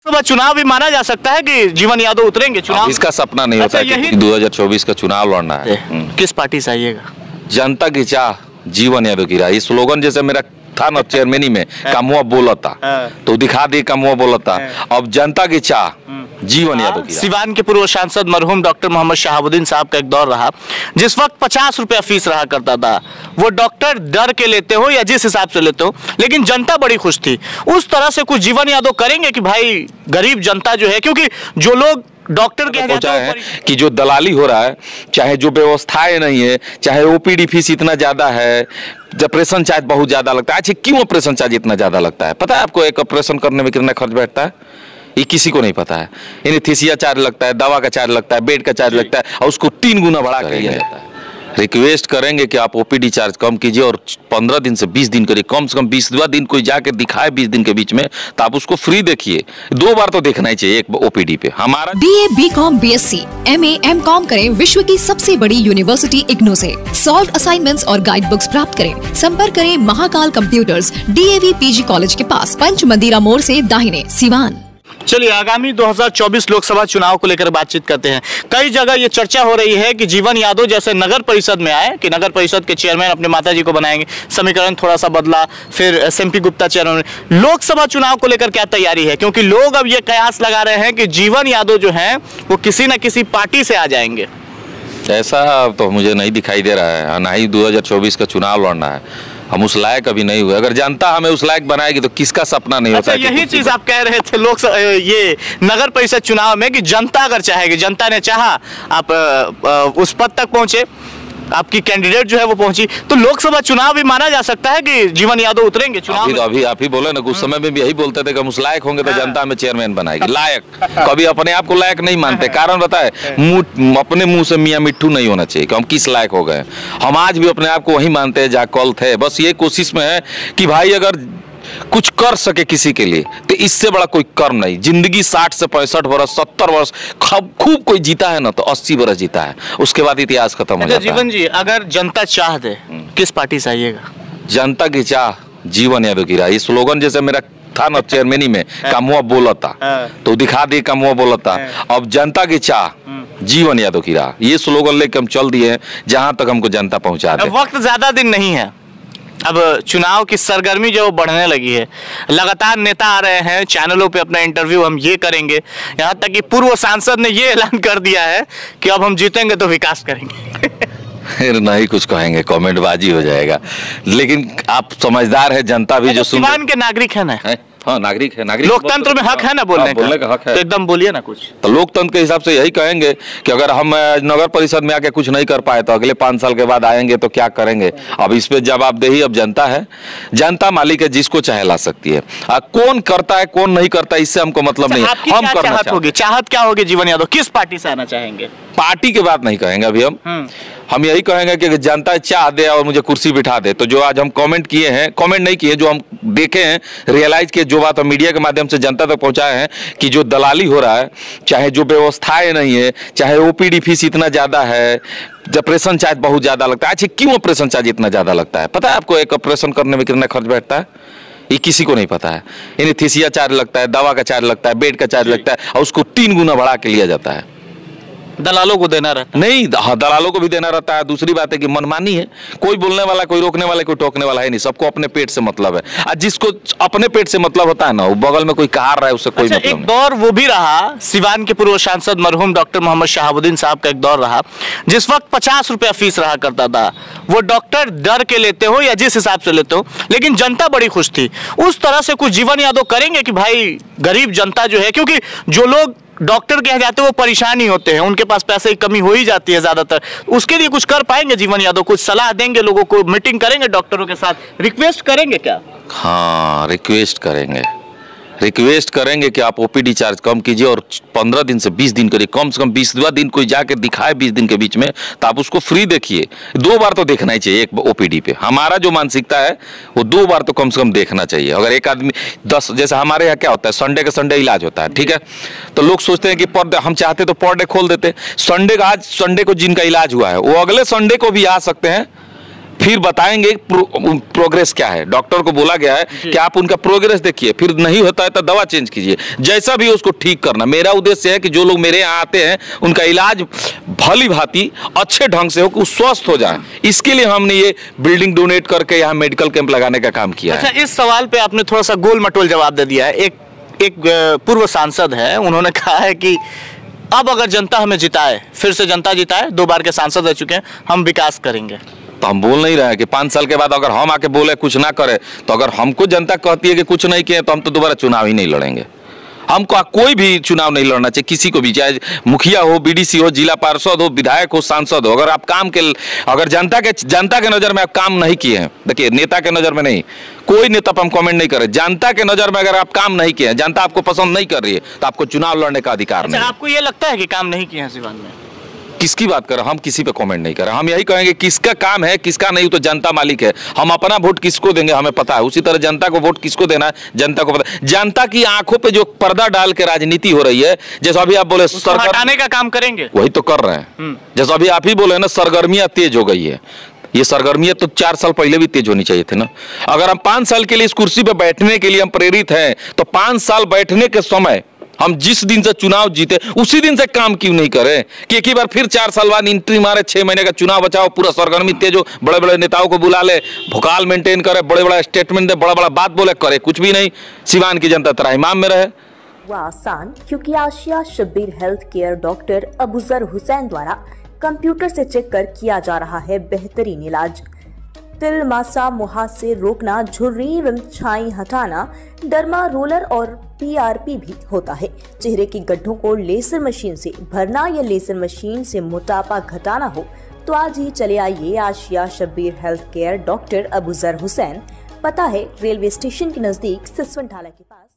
लोकसभा चुनाव भी माना जा सकता है कि जीवन यादव उतरेंगे चुनाव? इसका सपना नहीं होता है कि 2024 का चुनाव लड़ना है। किस पार्टी से आइएगा? जनता की चाह जीवन यादव की राह। ये स्लोगन जैसे मेरा था ना चेयरमैनी में, कामुआ बोला था तो दिखा दिए कामुआ बोला था। अब जनता की चाह जीवन यादव की राह। सिवान के पूर्व सांसद मरहूम डॉक्टर मोहम्मद शहाबुद्दीन साहब का एक दौर रहा जिस वक्त 50 रुपया फीस रहा करता था। वो डॉक्टर डर के लेते हो या जिस हिसाब से लेते हो, लेकिन जनता बड़ी खुश थी। उस तरह से कुछ जीवन यादव करेंगे कि भाई गरीब जनता जो है, क्योंकि जो लोग डॉक्टर कह जाते हैं कि जो दलाली हो रहा है, चाहे जो व्यवस्थाएं नहीं है, चाहे ओपीडी फीस इतना ज्यादा है, ऑपरेशन चार्ज बहुत ज्यादा लगता है। अच्छा, क्यों ऑपरेशन चार्ज इतना ज्यादा लगता है? पता है आपको एक ऑपरेशन करने में कितना खर्च बैठता है? ये किसी को नहीं पता है। एनेस्थीसिया चार्ज लगता है, दवा का चार्ज लगता है, बेड का चार्ज लगता है, और उसको 3 गुना बढ़ा कर दिया जाता है। रिक्वेस्ट करेंगे कि आप ओपीडी चार्ज कम कीजिए और 15 दिन से 20 दिन करिए, कम से कम 20वां दिन कोई जाके दिखाए 20 दिन के बीच में, तो आप उसको फ्री देखिए। 2 बार तो देखना ही चाहिए एक ओपीडी पे। हमारा BA, BCom, BSc, MA, MCom करें विश्व की सबसे बड़ी यूनिवर्सिटी इग्नू से। सॉल्व असाइनमेंट्स और गाइड बुक्स प्राप्त करें। संपर्क करें Mahakal computers, DAV PG college के पास, पंच मंदिरा मोड़ से दाहिने, सिवान। चलिए, आगामी 2024 लोकसभा चुनाव को लेकर बातचीत करते हैं। कई जगह ये चर्चा हो रही है कि जीवन यादव जैसे नगर परिषद में आए कि नगर परिषद के चेयरमैन अपने माताजी को बनाएंगे, समीकरण थोड़ा सा बदला, फिर SMP गुप्ता चेयरमैन। लोकसभा चुनाव को लेकर क्या तैयारी है? क्योंकि लोग अब ये कयास लगा रहे हैं कि जीवन यादव जो हैं वो किसी न किसी पार्टी से आ जाएंगे। ऐसा तो मुझे नहीं दिखाई दे रहा है। ना ही 2024 का चुनाव लड़ना है। हम उस लायक अभी नहीं हुए। अगर जनता हमें उस लायक बनाएगी तो किसका सपना नहीं होता? यही चीज आप कह रहे थे ये नगर परिषद चुनाव में कि जनता अगर चाहेगी, जनता ने चाहा आप उस पद तक पहुंचे, आपकी कैंडिडेट जो है वो पहुंची, तो लोकसभा चुनाव भी माना जा सकता है कि जीवन यादव उतरेंगे चुनाव? अभी आप ही बोले ना, कुछ समय में भी यही बोलते थे कि हम उस लायक होंगे तो जनता हमें चेयरमैन बनाएगी। लायक कभी अपने आप को लायक नहीं मानते। कारण बताए, अपने मुंह से मियां मिट्ठू नहीं होना चाहिए कि हम किस लायक हो गए। हम आज भी अपने आप को वही मानते हैं जहाँ कल थे। बस ये कोशिश में है कि भाई अगर कुछ कर सके किसी के लिए तो इससे बड़ा कोई कर्म नहीं। जिंदगी 60 से 65 वर्ष 70 वर्ष खूब कोई जीता है ना तो 80 वर्ष जीता है, उसके बाद इतिहास खत्म हो जाता है। जीवन जी, अगर जनता चाह दे, किस पार्टी से आइएगा? जनता की चाह जीवन यादव की राह। ये स्लोगन जैसे मेरा था ना चेयरमैनी में, कामुआ बोला था तो दिखा दिए कामुआ बोला था। अब जनता की चाह जीवन यादव की राह, ये स्लोगन लेकर हम चल दिए जहां तक हमको जनता पहुंचा दे। वक्त ज्यादा दिन नहीं है, अब चुनाव की सरगर्मी जो बढ़ने लगी है। लगातार नेता आ रहे हैं चैनलों पे, अपना इंटरव्यू हम ये करेंगे। यहाँ तक कि पूर्व सांसद ने ये ऐलान कर दिया है कि अब हम जीतेंगे तो विकास करेंगे। नहीं कुछ कहेंगे, कमेंटबाजी हो जाएगा। लेकिन आप समझदार है, जनता भी जो सिवान के नागरिक है ना। हाँ, नागरिक है। नागरिक लोकतंत्र में हक है ना बोलने का हक है, तो एकदम बोलिए ना कुछ। तो लोकतंत्र के हिसाब से यही कहेंगे कि अगर हम नगर परिषद में आके कुछ नहीं कर पाए तो अगले 5 साल के बाद आएंगे तो क्या करेंगे। अब इस पे जवाबदेही अब जनता है। जनता मालिक है, जिसको चाहे ला सकती है। कौन करता है कौन नहीं करता इससे हमको मतलब नहीं है। हम करना चाहते। चाहत क्या होगी? जीवन यादव किस पार्टी से आना चाहेंगे? पार्टी की बात नहीं कहेंगे अभी हम यही कहेंगे कि जनता चाह दे और मुझे कुर्सी बिठा दे। तो जो आज हम कमेंट किए हैं, कमेंट नहीं किए, जो हम देखे हैं, रियलाइज किए, जो बात हम मीडिया के माध्यम से जनता तक पहुंचाए हैं कि जो दलाली हो रहा है, चाहे जो व्यवस्थाएं नहीं है, चाहे ओपीडी फीस इतना ज्यादा है, ऑपरेशन चार्ज बहुत ज्यादा लगता है। अच्छा, क्यों ऑपरेशन चार्ज इतना ज्यादा लगता है? पता है आपको एक ऑपरेशन करने में कितना खर्च बैठता है? ये किसी को नहीं पता है। एनेस्थीसिया चार्ज लगता है, दवा का चार्ज लगता है, बेड का चार्ज लगता है, और उसको 3 गुना बढ़ा के लिया जाता है। दलालों को देना रहता नहीं, हाँ, दलालों को भी देना रहता है। दूसरी बात है कि मनमानी है, कोई बोलने वाला, कोई रोकने वाला, कोई टोकने वाला है नहीं। सबको अपने पेट से मतलब है। जिसको अपने पेट से मतलब होता है ना, वो बगल में कोई कहा रहा है उससे कोई मतलब एक दौर वो भी रहा, सिवान के पूर्व सांसद मरहूम डॉक्टर मोहम्मद शहाबुद्दीन साहब का एक दौर रहा जिस वक्त 50 रुपया फीस रहा करता था। वो डॉक्टर डर के लेते हो या जिस हिसाब से लेते हो, लेकिन जनता बड़ी खुश थी। उस तरह से कुछ जीवन यादव करेंगे कि भाई गरीब जनता जो है, क्योंकि जो लोग डॉक्टर कह जाते हैं वो परेशान ही होते हैं, उनके पास पैसे की कमी हो ही जाती है ज्यादातर। उसके लिए कुछ कर पाएंगे जीवन यादव? कुछ सलाह देंगे लोगों को? मीटिंग करेंगे डॉक्टरों के साथ? रिक्वेस्ट करेंगे क्या? हाँ, रिक्वेस्ट करेंगे कि आप ओपीडी चार्ज कम कीजिए और 15 दिन से 20 दिन करिए, कम से कम 20वां दिन कोई जाके दिखाए 20 दिन के बीच में, तो आप उसको फ्री देखिए। 2 बार तो देखना ही चाहिए एक ओपीडी पे। हमारा जो मानसिकता है वो 2 बार तो कम से कम देखना चाहिए। अगर एक आदमी 10, जैसे हमारे यहाँ क्या होता है, संडे का संडे इलाज होता है, ठीक है, तो लोग सोचते हैं कि पर डे, हम चाहते तो पर डे खोल देते। संडे को जिनका इलाज हुआ है वो अगले संडे को भी आ सकते हैं फिर बताएंगे प्रोग्रेस क्या है। डॉक्टर को बोला गया है कि आप उनका प्रोग्रेस देखिए, फिर नहीं होता है तो दवा चेंज कीजिए, जैसा भी उसको ठीक करना। मेरा उद्देश्य है कि जो लोग मेरे यहाँ आते हैं उनका इलाज भली भांति अच्छे ढंग से हो, कि स्वस्थ हो जाए। इसके लिए हमने ये बिल्डिंग डोनेट करके यहाँ मेडिकल कैंप लगाने का काम किया है। अच्छा, इस सवाल पे आपने थोड़ा सा गोल मटोल जवाब दे दिया है। एक पूर्व सांसद है, उन्होंने कहा है कि अब अगर जनता हमें जिताए, फिर से जनता जिताए, 2 बार के सांसद रह चुके हैं, हम विकास करेंगे। तो हम बोल नहीं रहे हैं कि 5 साल के बाद अगर हम आके बोले कुछ ना करे, तो अगर हमको जनता कहती है कि कुछ नहीं किए, तो हम तो दोबारा चुनाव ही नहीं लड़ेंगे। हमको कोई भी चुनाव नहीं लड़ना चाहिए, किसी को भी, चाहे मुखिया हो, बीडीसी हो, जिला पार्षद हो, विधायक हो, सांसद हो। अगर आप काम के, अगर जनता के नजर में आप काम नहीं किए हैं, देखिए नेता के नजर में नहीं, कोई नेता पर हम कमेंट नहीं करे, जनता के नजर में अगर आप काम नहीं किए हैं, जनता आपको पसंद नहीं कर रही है, तो आपको चुनाव लड़ने का अधिकार नहीं। आपको ये लगता है कि काम नहीं किए हैं सिवान में? किसकी बात कर रहे हैं? हम किसी पे कमेंट नहीं कर रहे। हम यही कहेंगे किसका काम है, किसका नहीं, तो जनता मालिक है। हम अपना वोट किसको देंगे हमें पता है, उसी तरह जनता को वोट किसको देना है जनता को पता है। जनता की आंखों पे जो पर्दा डाल के राजनीति हो रही है, जैसे अभी आप बोले सरकार हटाने का काम करेंगे, वही तो कर रहे हैं। जैसे अभी आप ही बोले ना, सरगर्मियां तेज हो गई है। ये सरगर्मियां तो 4 साल पहले भी तेज होनी चाहिए थी ना। अगर हम 5 साल के लिए इस कुर्सी पे बैठने के लिए हम प्रेरित हैं, तो 5 साल बैठने के समय हम जिस दिन से चुनाव जीते उसी दिन से काम क्यों नहीं करें कि एक ही बार फिर 4 साल बाद एंट्री मारे, 6 महीने का चुनाव बचाओ, पूरा सरगर्मी तेज हो, बड़े बड़े नेताओं को बुला ले, भोकाल मेंटेन करे, बड़े बड़ा स्टेटमेंट दे, बड़ा बड़ा बात बोले, करे कुछ भी नहीं। सिवान की जनता त्राहिमाम में रहे। वह आसान क्योंकि Asia Shabbir health care doctor Abuzar Hussain द्वारा कंप्यूटर से चेक कर किया जा रहा है बेहतरीन इलाज। तिल, मासा, मुहासे रोकना, झुर्री एवं छाई हटाना, डर्मा रोलर और PRP भी होता है। चेहरे के गड्ढों को लेजर मशीन से भरना या लेजर मशीन से मोटापा घटाना हो तो आज ही चले आइए Asia Shabbir health care doctor Abuzar Hussain. पता है रेलवे स्टेशन के नजदीक सिसवन ढाला के पास।